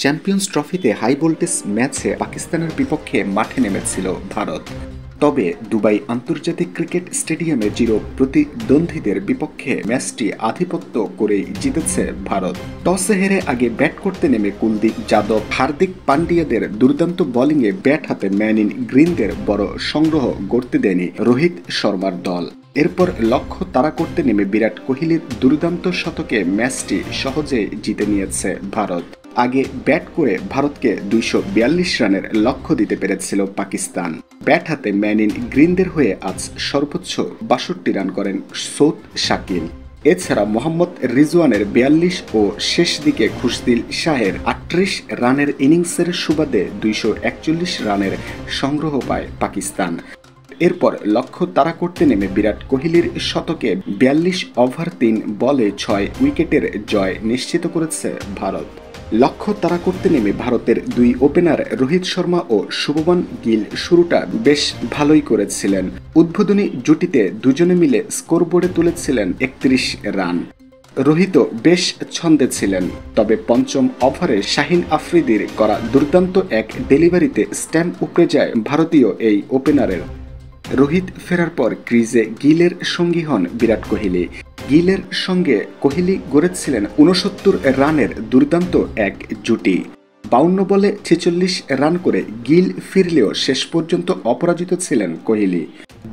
Champions ট্রফিতে high voltage ম্যাচে পাকিস্তানের বিপক্ষে মাঠে নেমেছিল ভারত। তবে দুবাই আন্তর্জাতিক ক্রিকেট স্টেডিয়ামে চির প্রতিদ্বন্দ্বীদের বিপক্ষে ম্যাচটি আধিপত্য করেই জিতেছে ভারত। টসে হেরে আগে ব্যাট করতে নেমে কুলদীপ যাদব, হার্দিক পান্ডিয়াদের দুর্দান্ত বোলিংয়ে ব্যাট হাতে ম্যান ইন গ্রিনদের বড় সংগ্রহ গড়তে দেয়নি রোহিত শর্মার দল। এরপর লক্ষ্য তাড়া করতে নেমে বিরাট কোহলির দুর্দান্ত শতকে ম্যাচটি সহজে জিতে নিয়েছে ভারত। আগে ব্যাট করে ভারতকে 242 রানের লক্ষ্য দিতে পেরেছিল পাকিস্তান। ব্যাট হাতে ম্যান ইন গ্রিনদের হয়ে আজ সর্বোচ্চ 62 রান করেন সৌদ শাকিল। এছাড়া মোহাম্মদ রিজওয়ানের 42 ও শেষ দিকে খুশদিল শাহের 38 রানের ইনিংসের সুবাদে 241 রানের সংগ্রহ পায় পাকিস্তান। এরপর লক্ষ্য তাড়া করতে নেমে বিরাট কোহলির শতকে 42 ওভার 3 বলে 6 উইকেটের জয় নিশ্চিত করেছে ভারত। লক্ষ্য তাড়া করতে নেমে ভারতের দুই ওপেনার রোহিত শর্মা ও শুভমান গিল শুরুটা বেশ ভালোই করেছিলেন। উদ্বোধনী জুটিতে দুজনে মিলে স্কোরবোর্ডে তুলেছিলেন 31 রান। রোহিত বেশ ছন্দে ছিলেন, তবে পঞ্চম ওভারে শাহিন আফ্রিদির করা দুর্দান্ত এক ডেলিভারিতে স্ট্যাম্প উপড়ে যায় ভারতীয় এই ওপেনারের। রোহিত ফেরার পর ক্রিজে গিলের সঙ্গী হন বিরাট কোহলি। গিলের সঙ্গে কোহলি গড়েছিলেন 69 রানের দুর্দান্ত এক জুটি। 52 বলে 46 রান করে গিল ফিরলেও শেষ পর্যন্ত অপরাজিত ছিলেন কোহলি।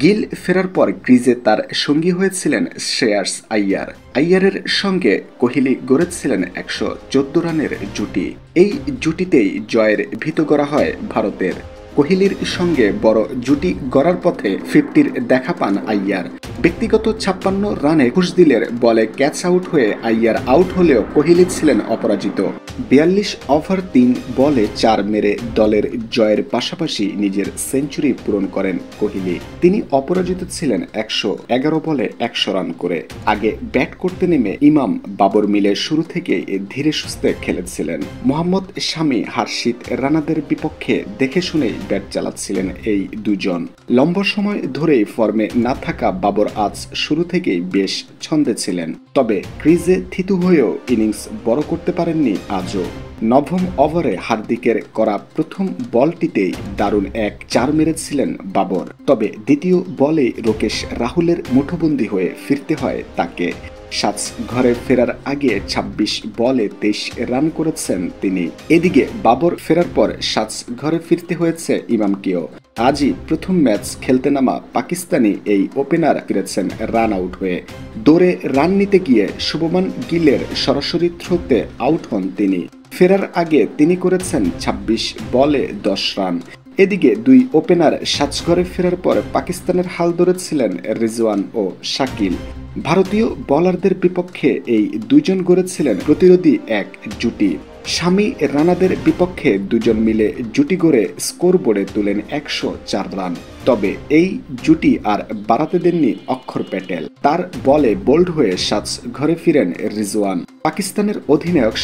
গিল ফেরার পর ক্রিজে তার সঙ্গী হয়েছিলেন শ্রেয়াস আইয়ার। আইয়ারের সঙ্গে কোহলি গড়েছিলেন 114 রানের জুটি। এই জুটিতেই জয়ের ভিত গড়া হয় ভারতের। কোহলির সঙ্গে বড় জুটি গড়ার পথে 50-র দেখা পান আইয়ার। ব্যক্তিগত 56 রানে খুশদিলের বলে ক্যাচ আউট হয়ে আইয়ার আউট হলেও কোহলি ছিলেন অপরাজিত। 42 ওভার 3 বলে 4 মেরে দলের জয়ের পাশাপাশি নিজের সেঞ্চুরি পূরণ করেন কোহলি। তিনি অপরাজিত ছিলেন 111 বলে 100 রান করে। আগে ব্যাট করতে নেমে ইমাম বাবর মিলে শুরু থেকে ধীরে সুস্থে খেলেছিলেন। মোহাম্মদ শামি, হার্ষিত রানাদের বিপক্ষে দেখে শুনেই ব্যাট চালাচ্ছিলেন এই দুজন। লম্বা সময় ধরেই ফর্মে না থাকা বাবর আজ শুরু থেকেই বেশ ছন্দে ছিলেন, তবে ক্রিজে থিতু হয়েও ইনিংস বড় করতে পারেননি আজও। নবম ওভারে হার্দিকের করা প্রথম বলটিতেই দারুণ এক 4 মেরেছিলেন বাবর, তবে দ্বিতীয় বলে লোকেশ রাহুলের মুঠোবন্দী হয়ে ফিরতে হয় তাকে। ঘরে ফেরার আগে 26 বলে 23 রান করেছেন তিনি। এদিকে বাবর ফেরার পর ঘরে ফিরতে হয়েছে ইমামকেও। আজই প্রথম ম্যাচ খেলতে নামা পাকিস্তানি এই ওপেনার ফিরেছেন রান আউট হয়ে। দৌড়ে রান নিতে গিয়ে শুভমান গিলের সরাসরি থ্রোতে আউট হন তিনি। ফেরার আগে তিনি করেছেন 26 বলে 10 রান। এদিকে দুই ওপেনার ঘরে ফেরার পর পাকিস্তানের হাল ধরেছিলেন রিজওয়ান ও শাকিল। ভারতীয় বোলারদের বিপক্ষে এই দুজন গড়েছিলেন প্রতিরোধী এক জুটি। শামি রানাদের বিপক্ষে দুজন মিলে জুটি গড়ে স্কোরবোর্ডে তুলেন 104 রান। তবে এই জুটি আর বাড়াতে দেননি অক্ষর প্যাটেল। তার বলে বোল্ড হয়ে ঘরে ফিরেন রিজওয়ান। পাকিস্তানের অধিনায়ক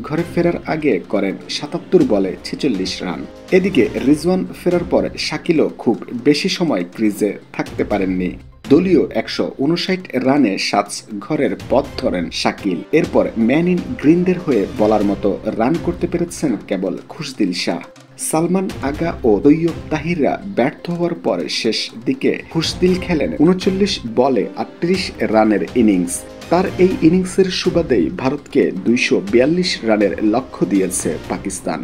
ঘরে ফেরার আগে করেন 77 বলে 46 রান। এদিকে রিজওয়ান ফেরার পর শাকিলও খুব বেশি সময় ক্রিজে থাকতে পারেননি। দলীয় 159 রানে ঘরের পথ ধরেন শাকিল। এরপর ম্যান ইন গ্রিনদের হয়ে বলার মতো রান করতে পেরেছেন কেবল খুশদিল শাহ। সালমান আগা ও তৈয়ব তাহিররা ব্যর্থ হওয়ার পর শেষ দিকে খুশদিল খেলেন 39 বলে 38 রানের ইনিংস। তার এই ইনিংসের সুবাদেই ভারতকে 242 রানের লক্ষ্য দিয়েছে পাকিস্তান।